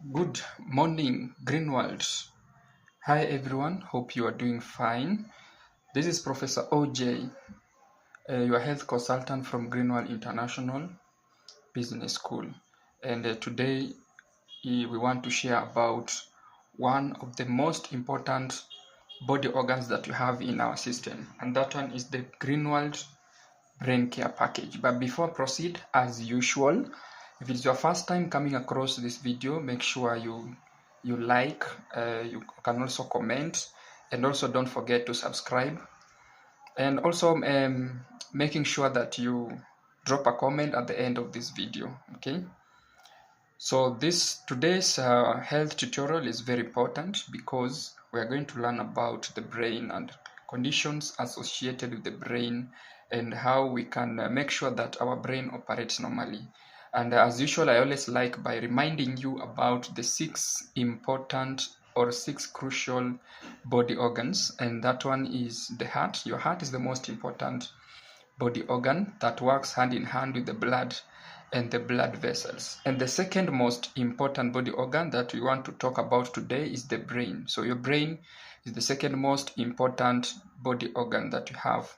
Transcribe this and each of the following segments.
Good morning, Greenwald. Hi everyone, hope you are doing fine. This is Professor OJ, your health consultant from Greenwald International Business School. And today we want to share about one of the most important body organs that we have in our system, and that one is the Greenwald Brain Care Package. But before I proceed, as usual, if it's your first time coming across this video, make sure you like, you can also comment, and also don't forget to subscribe, and also making sure that you drop a comment at the end of this video. Okay, so today's health tutorial is very important because we are going to learn about the brain and conditions associated with the brain and how we can make sure that our brain operates normally. And as usual, I always like by reminding you about the 6 important or 6 crucial body organs, and that one is the heart. Your heart is the most important body organ that works hand in hand with the blood and the blood vessels. And the second most important body organ that we want to talk about today is the brain. So your brain is the second most important body organ that you have.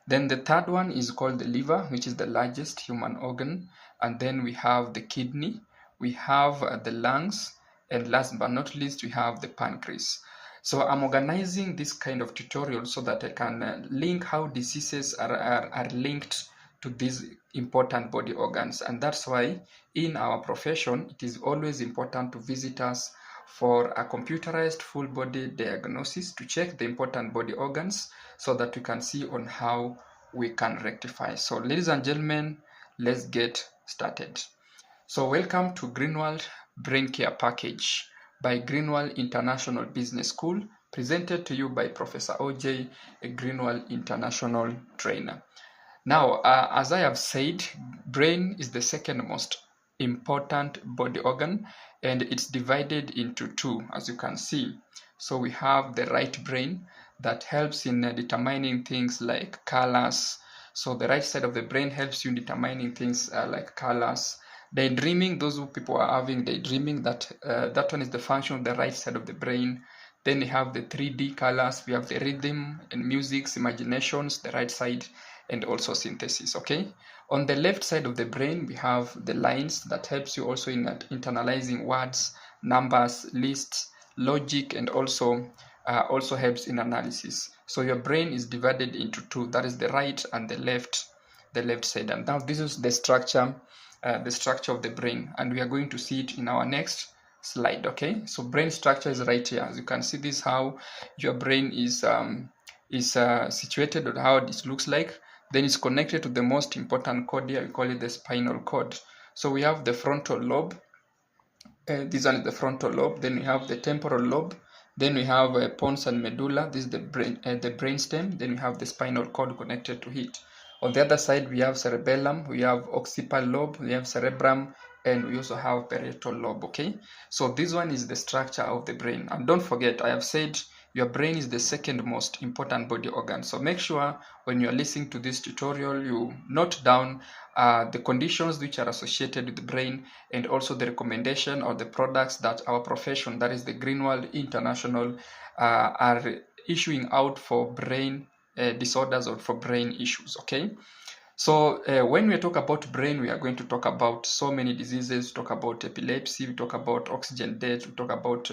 Then the third one is called the liver, which is the largest human organ. And then we have the kidney, we have the lungs, and last but not least, we have the pancreas. So I'm organizing this kind of tutorial so that I can link how diseases are linked to these important body organs. And that's why in our profession, it is always important to visit us for a computerized full body diagnosis to check the important body organs so that we can see on how we can rectify. So ladies and gentlemen, let's get started. So welcome to Greenwald Brain Care Package by Greenwald International Business School, presented to you by Professor OJ, a Greenwald International trainer. Now, as I have said, brain is the second most important body organ, and it's divided into 2, as you can see. So we have the right brain that helps in determining things like colors. So the right side of the brain helps you in determining things like colors. Daydreaming, those people are having daydreaming, that one is the function of the right side of the brain. Then we have the 3D colors, we have the rhythm and musics, imaginations, the right side, and also synthesis. Okay, on the left side of the brain we have the lines that helps you also in internalizing words, numbers, lists, logic, and also helps in analysis. So your brain is divided into 2, that is the right and the left side. And now this is the structure of the brain, and we are going to see it in our next slide. Okay, so brain structure is right here. As you can see, this is how your brain is situated, or how it looks like. Then it's connected to the most important cord here. We call it the spinal cord. So we have the frontal lobe. This one is the frontal lobe. Then we have the temporal lobe. Then we have pons and medulla. This is the brain stem. Then we have the spinal cord connected to it. On the other side, we have cerebellum, we have occipital lobe, we have cerebrum, and we also have parietal lobe. Okay, so this one is the structure of the brain. And don't forget, I have said your brain is the second most important body organ. So make sure when you are listening to this tutorial, you note down the conditions which are associated with the brain, and also the recommendation or the products that our profession, that is the Greenwald International, are issuing out for brain disorders or for brain issues. Okay, so when we talk about brain, we are going to talk about so many diseases. We talk about epilepsy, we talk about oxygen debt, we talk about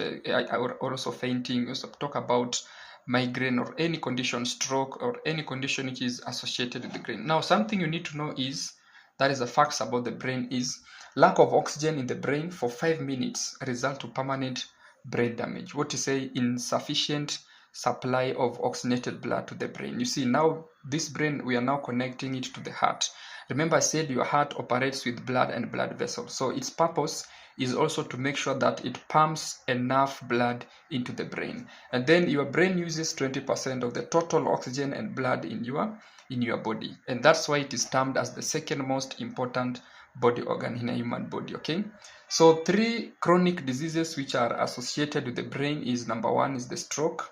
also fainting, we also talk about migraine or any condition, stroke, or any condition which is associated with the brain. Now, something you need to know is, that is a fact about the brain, is lack of oxygen in the brain for 5 minutes result to permanent brain damage. What you say, insufficient supply of oxygenated blood to the brain. You see, now this brain, we are now connecting it to the heart. Remember, I said your heart operates with blood and blood vessels. So its purpose is also to make sure that it pumps enough blood into the brain. And then your brain uses 20% of the total oxygen and blood in your body. And that's why it is termed as the second most important body organ in a human body. Okay, so 3 chronic diseases which are associated with the brain is, number 1 is the stroke.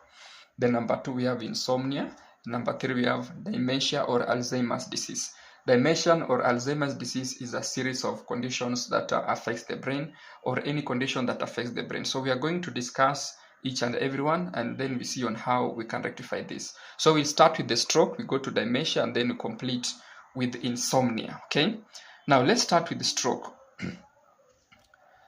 Then number 2, we have insomnia. Number 3, we have dementia or Alzheimer's disease. Dementia or Alzheimer's disease is a series of conditions that affects the brain, or any condition that affects the brain. So we are going to discuss each and every one, and then we see on how we can rectify this. So we'll start with the stroke, we go to dementia, and then we complete with insomnia. Okay, now let's start with the stroke.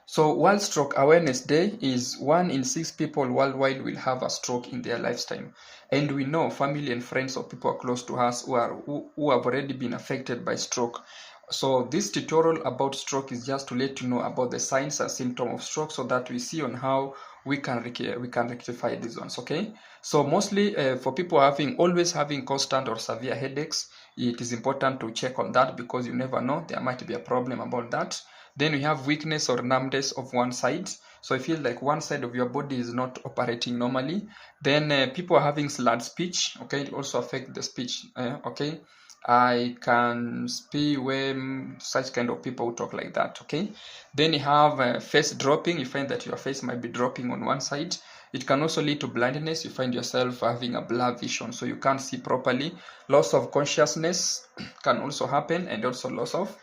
So World Stroke Awareness Day is 1 in 6 people worldwide will have a stroke in their lifetime. And we know family and friends of people close to us who have already been affected by stroke. So this tutorial about stroke is just to let you know about the signs and symptoms of stroke, so that we see on how we can rectify these ones. Okay, so mostly for people always having constant or severe headaches, it is important to check on that, because you never know, there might be a problem about that. Then we have weakness or numbness of one side. So I feel like one side of your body is not operating normally. Then people are having slurred speech. Okay, it also affects the speech. Okay, I can speak when such kind of people who talk like that. Okay, then you have face dropping. You find that your face might be dropping on one side. It can also lead to blindness. You find yourself having a blur vision, so you can't see properly. Loss of consciousness can also happen, and also loss of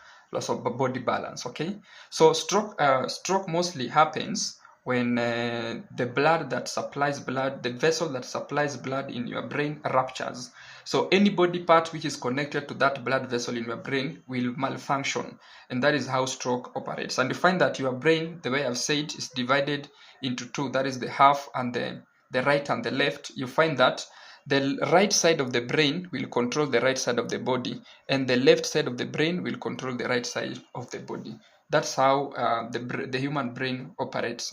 body balance. Okay, so stroke mostly happens when the vessel that supplies blood in your brain ruptures. So any body part which is connected to that blood vessel in your brain will malfunction, and that is how stroke operates. And you find that your brain, the way I've said, is divided into two. That is the half and the right and the left. You find that the right side of the brain will control the right side of the body, and the left side of the brain will control the right side of the body. That's how the human brain operates.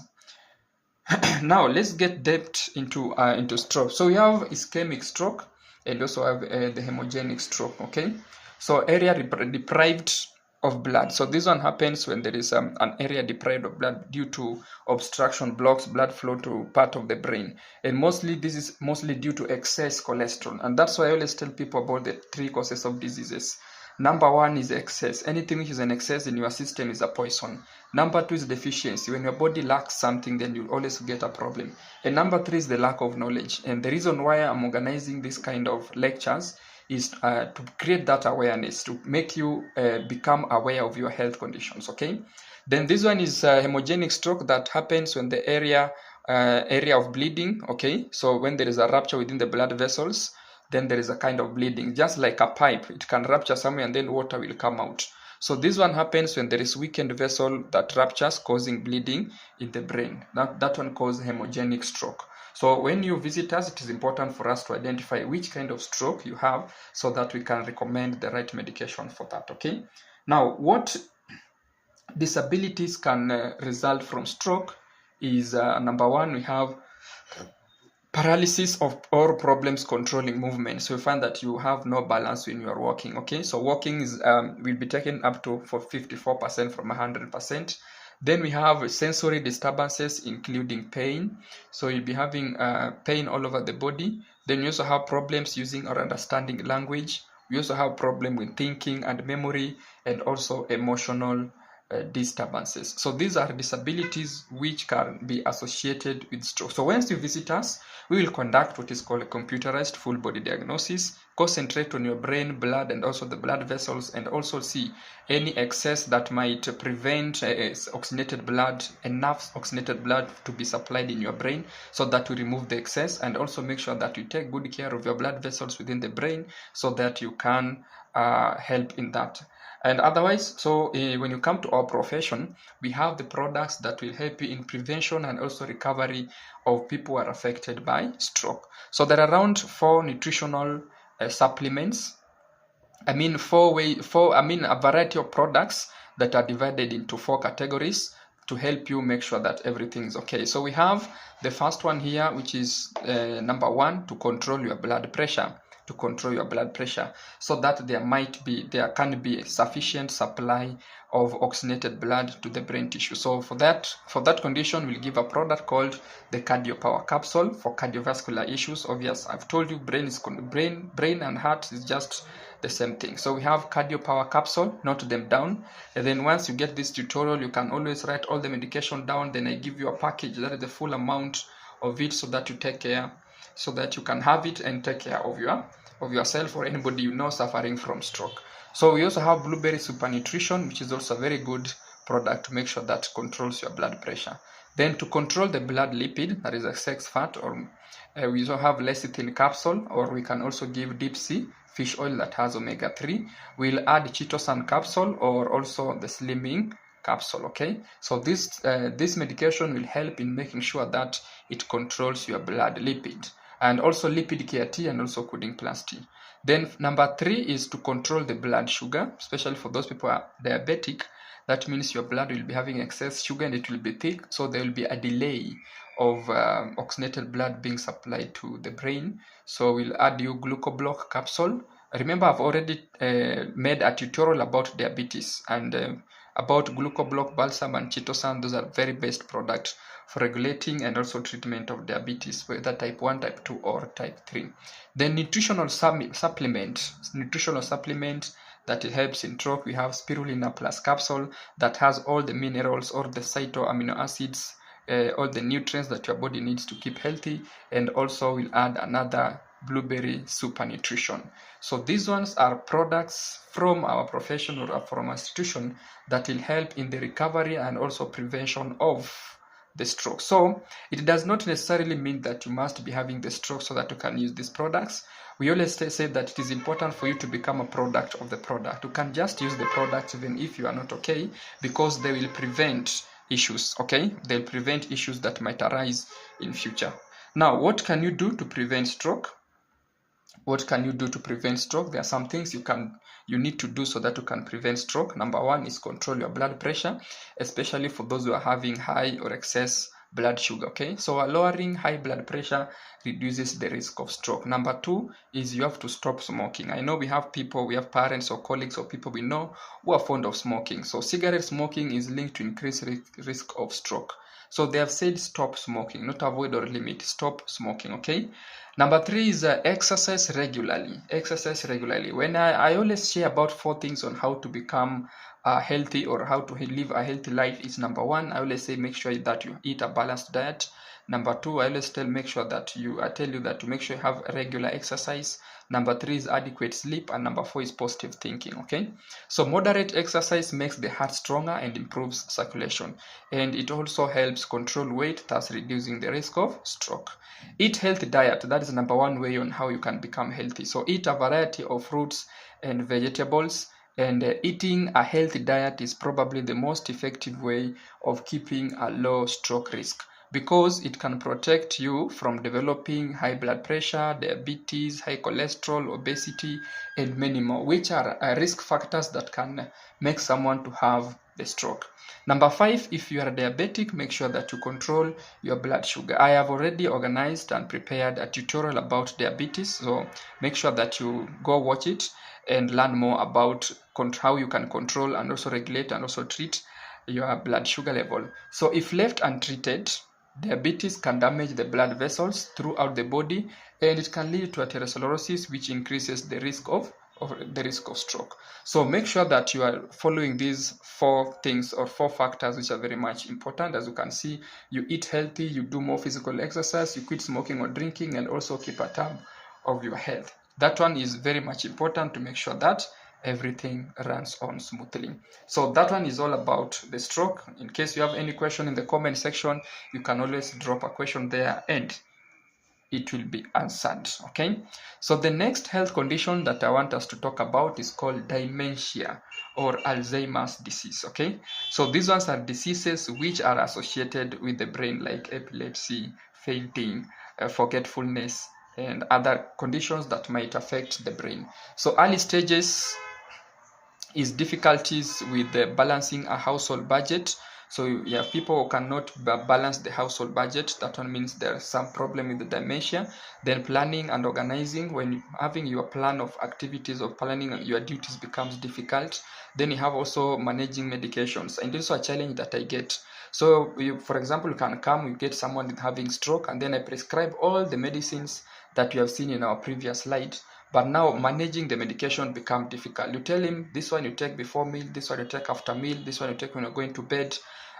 Now let's get depth into stroke. So we have ischemic stroke, and also have the hemorrhagic stroke. Okay, so area deprived of blood. So this one happens when there is an area deprived of blood due to obstruction, blocks blood flow to part of the brain, and this is mostly due to excess cholesterol. And that's why I always tell people about the 3 causes of diseases. Number 1 is excess. Anything which is an excess in your system is a poison. Number 2 is deficiency. When your body lacks something, then you always get a problem. And number 3 is the lack of knowledge. And the reason why I'm organizing this kind of lectures is to create that awareness, to make you become aware of your health conditions. Okay, then this one is hemorrhagic stroke, that happens when the area of bleeding. Okay, so when there is a rupture within the blood vessels, then there is a kind of bleeding, just like a pipe. It can rupture somewhere and then water will come out. So this one happens when there is weakened vessel that ruptures, causing bleeding in the brain. That one causes hemorrhagic stroke. So when you visit us, it is important for us to identify which kind of stroke you have, so that we can recommend the right medication for that. Okay, now what disabilities can result from stroke is number 1, we have paralysis or problems controlling movement. So you find that you have no balance when you are walking. Okay, so walking is will be taken up to for 54% from 100%. Then we have sensory disturbances, including pain. So you'll be having pain all over the body. Then you also have problems using or understanding language. We also have problem with thinking and memory, and also emotional disturbances. So these are disabilities which can be associated with stroke. So once you visit us, we will conduct what is called a computerized full body diagnosis, concentrate on your brain, blood, and also the blood vessels, and also see any excess that might prevent oxygenated blood, enough oxygenated blood to be supplied in your brain, so that we remove the excess, and also make sure that you take good care of your blood vessels within the brain, so that you can help in that. And otherwise, so when you come to our profession, we have the products that will help you in prevention and also recovery of people who are affected by stroke. So there are around 4 nutritional supplements. A variety of products that are divided into 4 categories to help you make sure that everything is okay. So we have the first one here, which is number 1, to control your blood pressure. So that there can be a sufficient supply of oxygenated blood to the brain tissue. So for that condition, we'll give a product called the Cardio Power Capsule for cardiovascular issues. Obvious, I've told you, brain and heart is just the same thing. So we have Cardio Power Capsule. Note them down, and then once you get this tutorial, you can always write all the medication down. Then I give you a package that is the full amount of it, so that you take care, so that you can have it and take care of yourself or anybody you know suffering from stroke. So we also have blueberry super nutrition, which is also a very good product to make sure that controls your blood pressure. Then to control the blood lipid, that is a sex fat, or we also have lecithin capsule, or we can also give deep sea fish oil that has omega-3. We'll add chitosan capsule or also the slimming capsule. Okay, so this medication will help in making sure that it controls your blood lipid, and also lipid KRT and also codeine plus T. Then number 3 is to control the blood sugar, especially for those people who are diabetic. That means your blood will be having excess sugar and it will be thick, so there will be a delay of oxygenated blood being supplied to the brain. So we'll add you glucoblock capsule. Remember, I've already made a tutorial about diabetes, and about glucoblock, balsam, and chitosan. Those are very best products for regulating and also treatment of diabetes, whether type 1, type 2, or type 3. Then nutritional supplement that helps in stroke. We have spirulina plus capsule that has all the minerals, all the phyto amino acids, all the nutrients that your body needs to keep healthy, and also we'll add another blueberry super nutrition. So these ones are products from our profession or from our institution that will help in the recovery and also prevention of the stroke. So it does not necessarily mean that you must be having the stroke so that you can use these products. We always say that it is important for you to become a product of the product. You can just use the product even if you are not okay, because they will prevent issues. Okay, they'll prevent issues that might arise in future. Now, what can you do to prevent stroke? What can you do to prevent stroke? There are some things you need to do so that you can prevent stroke. Number 1 is control your blood pressure, especially for those who are having high or excess blood sugar. Okay, so lowering high blood pressure reduces the risk of stroke. Number 2 is you have to stop smoking. I know we have parents or colleagues or people we know who are fond of smoking. So cigarette smoking is linked to increased risk of stroke. So they have said stop smoking, not avoid or limit, stop smoking. Okay. Number 3 is exercise regularly. Exercise regularly. When I always share about 4 things on how to become healthy or how to live a healthy life, is number 1, I always say make sure that you eat a balanced diet. Number 2, I always tell you that to make sure you have regular exercise. Number 3 is adequate sleep, and number 4 is positive thinking. Okay, so moderate exercise makes the heart stronger and improves circulation, and it also helps control weight, thus reducing the risk of stroke. Eat healthy diet. That is number 1 way on how you can become healthy. So eat a variety of fruits and vegetables, and eating a healthy diet is probably the most effective way of keeping a low stroke risk, because it can protect you from developing high blood pressure, diabetes, high cholesterol, obesity, and many more, which are risk factors that can make someone to have the stroke. Number 5, if you are diabetic, make sure that you control your blood sugar. I have already organized and prepared a tutorial about diabetes, so make sure that you go watch it and learn more about how you can control and also regulate and also treat your blood sugar level. So if left untreated, diabetes can damage the blood vessels throughout the body, and it can lead to atherosclerosis, which increases the risk of stroke. So make sure that you are following these 4 things or 4 factors, which are very much important. As you can see, you eat healthy, you do more physical exercise, you quit smoking or drinking, and also keep a tab of your health. That one is very much important to make sure that everything runs on smoothly. So that one is all about the stroke. In case you have any question in the comment section, you can always drop a question there and it will be answered. Okay, so the next health condition that I want us to talk about is called dementia or Alzheimer's disease. Okay, so these ones are diseases which are associated with the brain, like epilepsy, fainting, forgetfulness, and other conditions that might affect the brain. So early stages is difficulties with balancing a household budget. So yeah, people who cannot balance the household budget, that one means there's some problem with the dementia. Then planning and organizing, when having your plan of activities or planning your duties becomes difficult. Then you have also managing medications, and also a challenge that I get. So for example, you can come, you get someone with having stroke, and then I prescribe all the medicines that you have seen in our previous slide. But now managing the medication becomes difficult. You tell him this one you take before meal, this one you take after meal, this one you take when you're going to bed.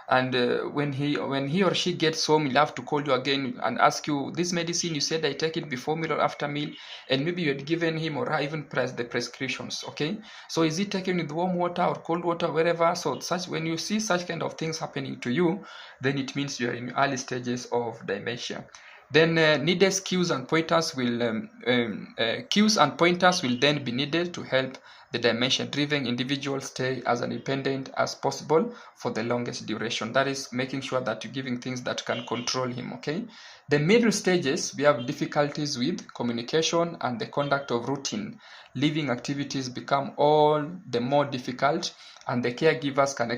And when he or she gets home, he'll have to call you again and ask you, this medicine you said I take it before meal or after meal, and maybe you had given him or her even the prescriptions. Okay, so is he taken with warm water or cold water, wherever? So when you see such kind of things happening to you, then it means you are in early stages of dementia. Then needed cues and pointers will then be needed to help the dementia-driven individual stay as independent as possible for the longest duration. That is making sure that you're giving things that can control him. Okay. The middle stages, we have difficulties with communication and the conduct of routine. Living activities become all the more difficult, and the caregivers can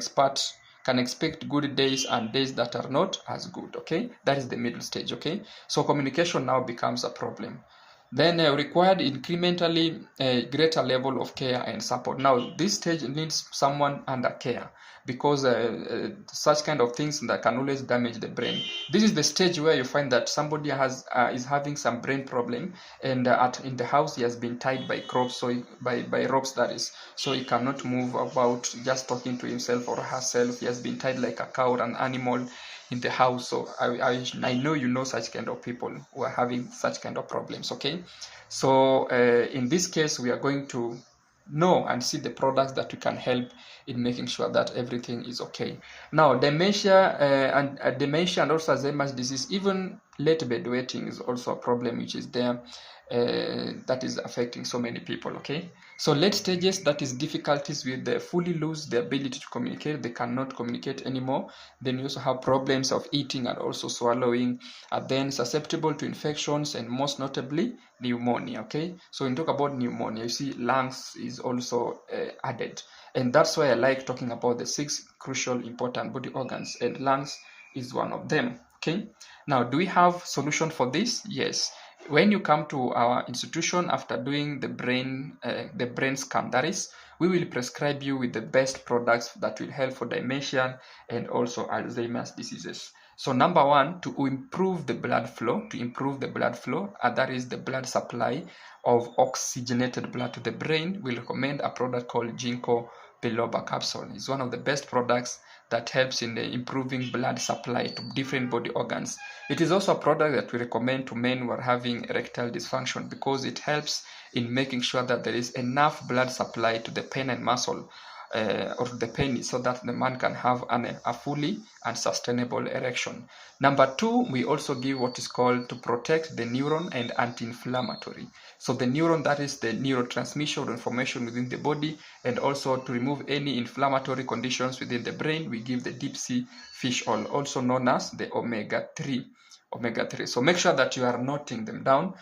expect good days and days that are not as good. Okay, that is the middle stage. Okay, so communication now becomes a problem. Then required incrementally greater level of care and support. Now this stage needs someone under care, because such kind of things that can always damage the brain. This is the stage where you find that somebody is having some brain problem, and in the house he has been tied by ropes, so by ropes, that is, so he cannot move about just talking to himself or herself. He has been tied like a cow or an animal in the house. So I know you know such kind of people who are having such kind of problems. Okay, so in this case we are going to know and see the products that we can help in making sure that everything is okay. Now dementia and also Alzheimer's disease, even late bedwetting is also a problem which is there, that is affecting so many people. Okay, so late stages, that is difficulties with they fully lose the ability to communicate, they cannot communicate anymore. Then you also have problems of eating and also swallowing, are then susceptible to infections and most notably pneumonia. Okay, so when you talk about pneumonia, you see lungs is also added, and that's why I like talking about the 6 crucial important body organs, and lungs is one of them. Okay, now do we have solution for this? Yes. When you come to our institution after doing the brain scan, that is, we will prescribe you with the best products that will help for dementia and also Alzheimer's diseases. So number one, to improve the blood flow, that is the blood supply of oxygenated blood to the brain, we recommend a product called Ginkgo biloba capsule. It's one of the best products that helps in the improving blood supply to different body organs. It is also a product that we recommend to men who are having erectile dysfunction, because it helps in making sure that there is enough blood supply to the penis and muscle, or the penis, so that the man can have a fully and sustainable erection. Number two, we also give what is called to protect the neuron and anti-inflammatory. So the neuron, that is the neurotransmission or information within the body, and also to remove any inflammatory conditions within the brain, we give the deep sea fish oil, also known as the omega-3. So make sure that you are noting them down,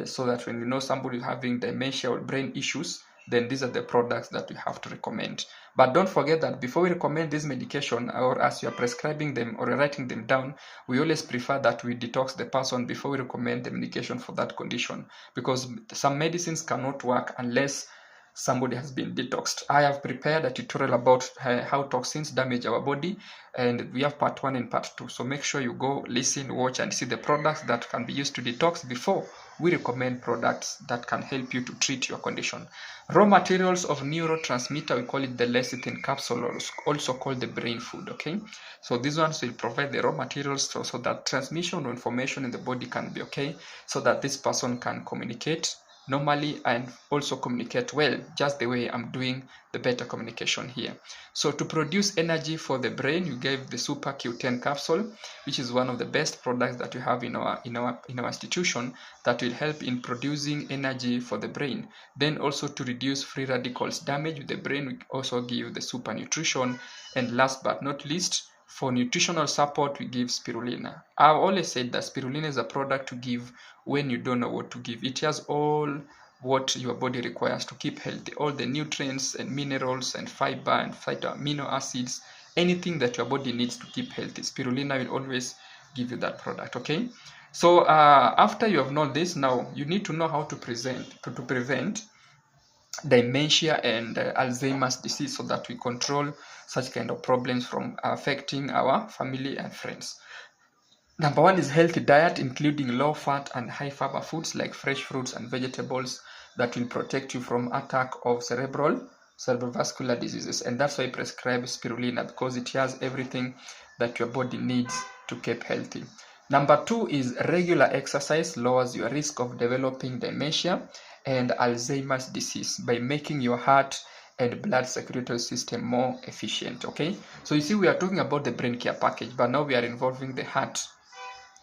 so that when you know somebody is having dementia or brain issues, then these are the products that we have to recommend. But don't forget that before we recommend this medication, or as you are prescribing them or writing them down, we always prefer that we detox the person before we recommend the medication for that condition, because some medicines cannot work unless somebody has been detoxed. I have prepared a tutorial about how toxins damage our body, and we have part 1 and part 2. So make sure you go listen, watch, and see the products that can be used to detox before we recommend products that can help you to treat your condition. Raw materials of neurotransmitter, we call it the lecithin capsule, or also called the brain food. Okay, so these ones will provide the raw materials so that transmission of information in the body can be okay, so that this person can communicate normally and also communicate well, just the way I'm doing the better communication here. So to produce energy for the brain, you gave the Super Q10 capsule, which is one of the best products that you have in our institution, that will help in producing energy for the brain. Then also to reduce free radicals damage with the brain, we also give the Super Nutrition, and last but not least, for nutritional support, we give spirulina. I've always said that spirulina is a product to give when you don't know what to give. It has all what your body requires to keep healthy, all the nutrients and minerals and fiber and amino acids, anything that your body needs to keep healthy. Spirulina will always give you that product. Okay, so after you have known this, now you need to know how to prevent dementia and Alzheimer's disease, so that we control such kind of problems from affecting our family and friends. Number one is healthy diet, including low fat and high fiber foods like fresh fruits and vegetables that will protect you from attack of cerebral cerebrovascular diseases, and that's why I prescribe spirulina, because it has everything that your body needs to keep healthy. Number 2 is regular exercise lowers your risk of developing dementia and Alzheimer's disease by making your heart and blood circulatory system more efficient. Okay, so you see, we are talking about the brain care package, but now we are involving the heart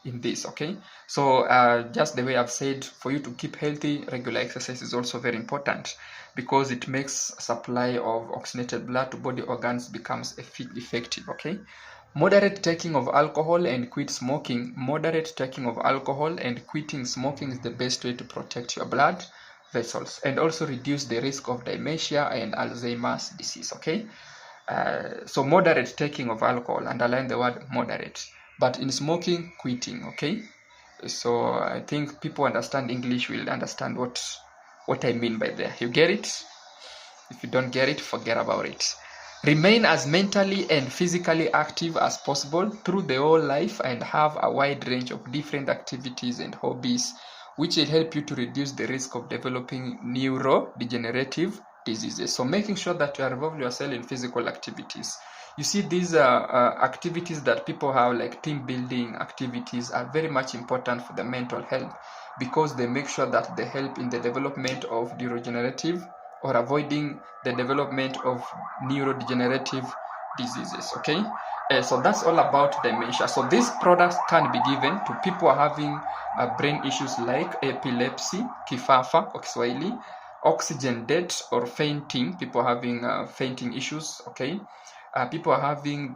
in this. Okay, so just the way I've said, for you to keep healthy, regular exercise is also very important, because it makes supply of oxygenated blood to body organs becomes effective. Okay, moderate taking of alcohol and quit smoking. Moderate taking of alcohol and quitting smoking is the best way to protect your blood vessels and also reduce the risk of dementia and Alzheimer's disease. Okay, so moderate taking of alcohol, underline the word moderate, but in smoking, quitting. Okay, so I think people understand English will understand what I mean by there. You get it? If you don't get it, forget about it. Remain as mentally and physically active as possible through the whole life and have a wide range of different activities and hobbies, which will help you to reduce the risk of developing neurodegenerative diseases. So making sure that you are involving yourself in physical activities. You see, these activities that people have, like team building activities, are very much important for the mental health, because they make sure that they help in the development of neurodegenerative or avoiding the development of neurodegenerative diseases. Okay, so that's all about dementia. So these products can be given to people having brain issues like epilepsy, kifafa kwa Kiswahili, oxygen debt or fainting, people having fainting issues. Okay, people are having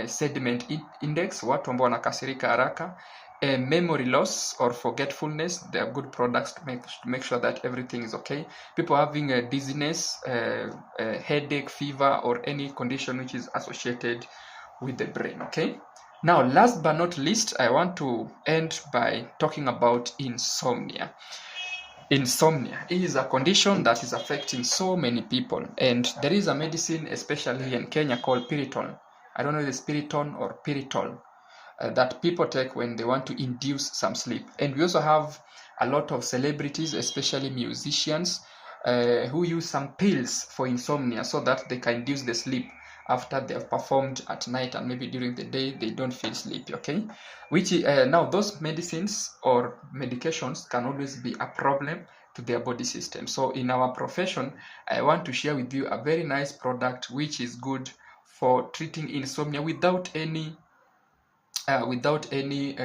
sediment index, watu ambao wanakasirika haraka, memory loss or forgetfulness. They are good products to make sure that everything is okay. People having dizziness, headache, fever, or any condition which is associated with the brain. Okay, now last but not least, I want to end by talking about insomnia. Insomnia is a condition that is affecting so many people, and there is a medicine, especially in Kenya, called Piriton. I don't know if it's Piriton or Piritol, that people take when they want to induce some sleep. And we also have a lot of celebrities, especially musicians, who use some pills for insomnia so that they can induce the sleep after they have performed at night, and maybe during the day they don't feel sleepy. Okay, which now those medicines or medications can always be a problem to their body system. So in our profession, I want to share with you a very nice product which is good for treating insomnia without any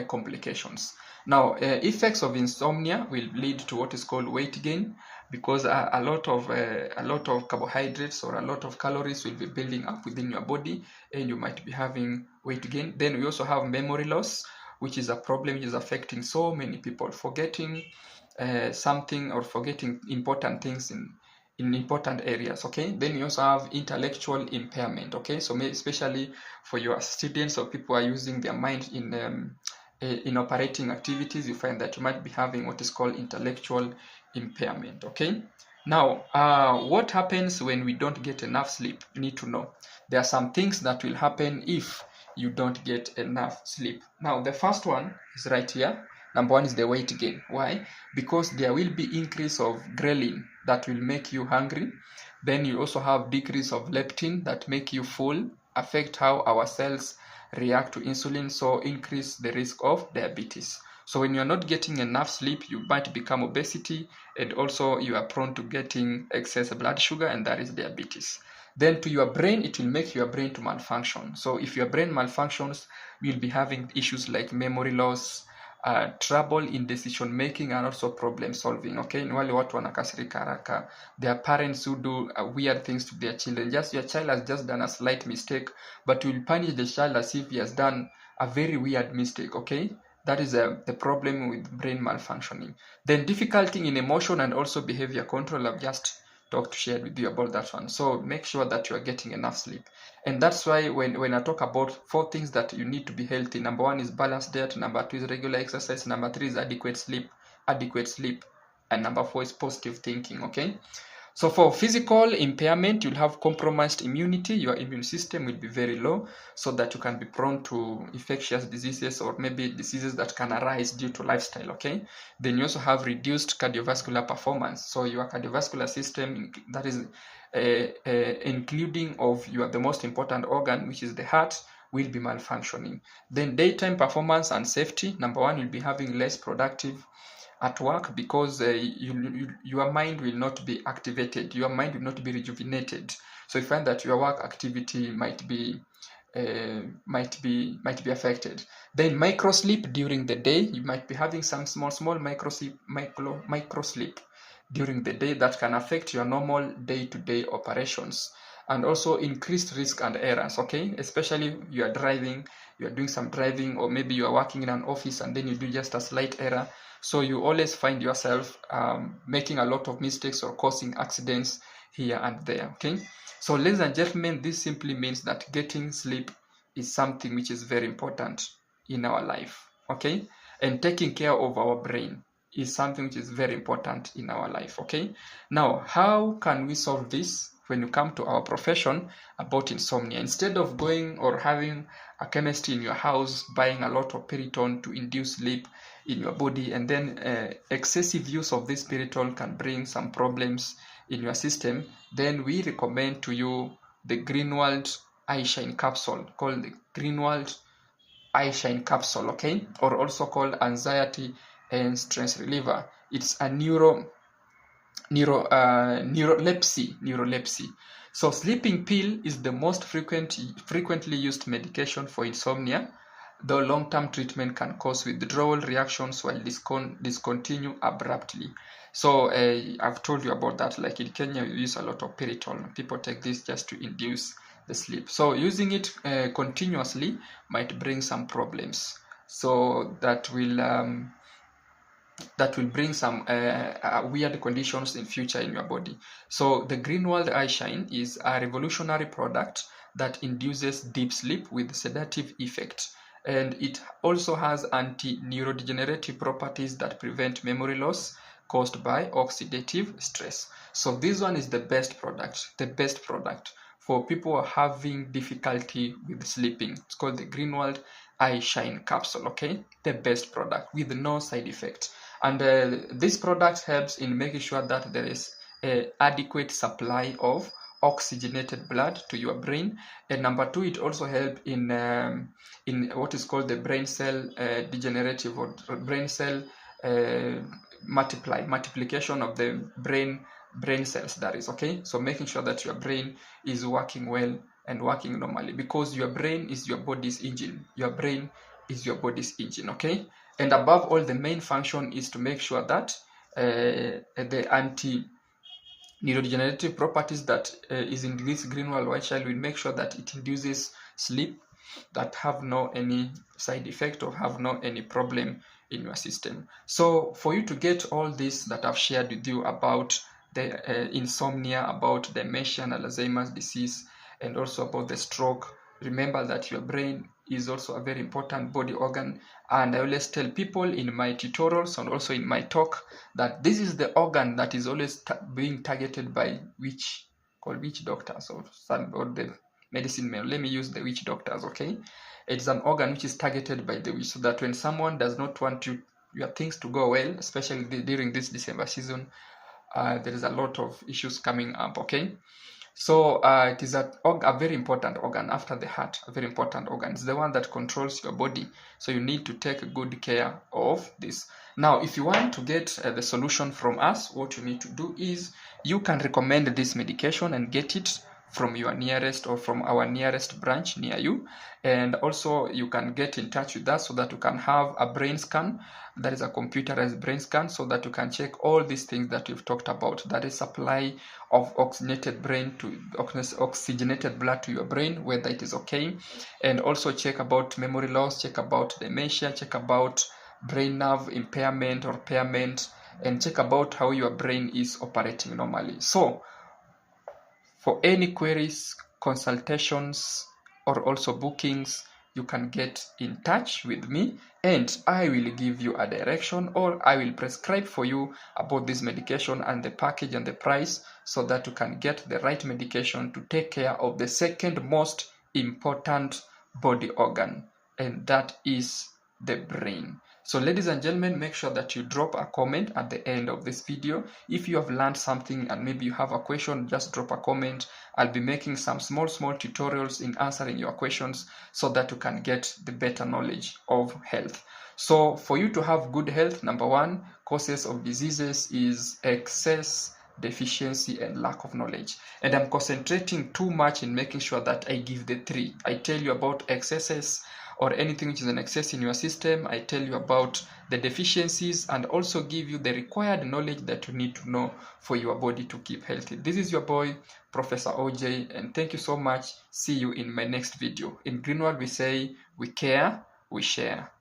complications. Now, effects of insomnia will lead to what is called weight gain, because a lot of carbohydrates or a lot of calories will be building up within your body, and you might be having weight gain. Then we also have memory loss, which is a problem which is affecting so many people, forgetting something or forgetting important things in important areas. Okay, then you also have intellectual impairment. Okay, so especially for your students or people who are using their mind in operating activities, you find that you might be having what is called intellectual impairment. Okay, now what happens when we don't get enough sleep? You need to know there are some things that will happen if you don't get enough sleep. Now the first one is right here. Number one is the weight gain. Why? Because there will be increase of ghrelin that will make you hungry. Then you also have decrease of leptin that make you full, affect how our cells react to insulin, so increase the risk of diabetes. So when you're not getting enough sleep, you might become obesity, and also you are prone to getting excess blood sugar, and that is diabetes. Then to your brain, it will make your brain to malfunction. So if your brain malfunctions, you'll be having issues like memory loss, trouble in decision making, and also problem solving. Okay, ni wale watu wanakasirika haraka. There are parents who do weird things to their children. Just your child has just done a slight mistake, but you will punish the child as if he has done a very weird mistake. Okay, that is the problem with brain malfunctioning. Then difficulty in emotion and also behavior control. I've just shared with you about that one. So make sure that you are getting enough sleep. And that's why when I talk about 4 things that you need to be healthy, number 1 is balanced diet, number 2 is regular exercise, number 3 is adequate sleep, and number 4 is positive thinking. Okay, so for physical impairment, you'll have compromised immunity. Your immune system will be very low, so that you can be prone to infectious diseases or maybe diseases that can arise due to lifestyle. Okay, then you also have reduced cardiovascular performance. So your cardiovascular system, that is including of the most important organ, which is the heart, will be malfunctioning. Then daytime performance and safety. Number one, you'll be having less productive at work because your mind will not be activated, your mind will not be rejuvenated. So you find that your work activity might be affected. Then micro sleep during the day, you might be having some small micro sleep during the day that can affect your normal day-to-day operations, and also increased risk and errors. Okay, especially you are driving, you are doing some driving, or maybe you are working in an office and then you do just a slight error, so you always find yourself making a lot of mistakes or causing accidents here and there. Okay, so ladies and gentlemen, this simply means that getting sleep is something which is very important in our life. Okay, and taking care of our brain is something which is very important in our life. Okay, now how can we solve this when you come to our profession about insomnia? Instead of going or having a chemist in your house buying a lot of Piriton to induce sleep in your body, and then excessive use of this Piriton can bring some problems in your system, then we recommend to you the Greenwald Eye Shine capsule, called the Greenwald Eye Shine capsule, okay, or also called anxiety and stress reliever. It's a neurolepsy. So sleeping pill is the most frequently used medication for insomnia, though long-term treatment can cause withdrawal reactions while discontinue abruptly. So I've told you about that. Like in Kenya, we use a lot of Piriton. People take this just to induce the sleep. So using it continuously might bring some problems. So that will bring some weird conditions in future in your body. So the Greenwald Eye Shine is a revolutionary product that induces deep sleep with sedative effect, and it also has anti-neurodegenerative properties that prevent memory loss caused by oxidative stress. So this one is the best product for people who are having difficulty with sleeping. It's called the Greenwald Eye Shine capsule. Okay, the best product with no side effect. And this product helps in making sure that there is an adequate supply of oxygenated blood to your brain. And number two, it also helps in what is called the brain cell degenerative, or brain cell multiplication of the brain cells, that is. Okay, so making sure that your brain is working well and working normally, because your brain is your body's engine. Okay, and above all, the main function is to make sure that the anti-neurodegenerative properties that is in this Greenwald White Shine will make sure that it induces sleep that have no any side effect or have no any problem in your system. So for you to get all this that I've shared with you about the insomnia, about dementia and Alzheimer's disease, and also about the stroke, remember that your brain is also a very important body organ. And I always tell people in my tutorials and also in my talk that this is the organ that is always being targeted by witch doctors, or the medicine men. Let me use the witch doctors. Okay, it's an organ which is targeted by the witch, so that when someone does not want your things to go well, especially during this December season, there is a lot of issues coming up. Okay, so it is a very important organ after the heart, a very important organ. It's the one that controls your body, so you need to take good care of this. Now, if you want to get the solution from us, what you need to do is you can recommend this medication and get it from your nearest, or from our nearest branch near you. And also you can get in touch with us so that you can have a brain scan, that is a computerized brain scan, so that you can check all these things that we've talked about, that is supply of oxygenated blood to your brain, whether it is okay, and also check about memory loss, check about dementia, check about brain nerve impairment or impairment, and check about how your brain is operating normally. So for any queries, consultations, or also bookings, you can get in touch with me, and I will give you a direction, or I will prescribe for you about this medication and the package and the price, so that you can get the right medication to take care of the second most important body organ, and that is the brain. So ladies and gentlemen, make sure that you drop a comment at the end of this video. If you have learned something and maybe you have a question, just drop a comment. I'll be making some small tutorials in answering your questions so that you can get the better knowledge of health. So for you to have good health, number one, causes of diseases is excess, deficiency, and lack of knowledge. And I'm concentrating too much in making sure that I give the three. I tell you about excesses or anything which is an excess in your system. I tell you about the deficiencies and also give you the required knowledge that you need to know for your body to keep healthy. This is your boy, Professor OJ, and thank you so much. See you in my next video. In Greenwald, we say, we care, we share.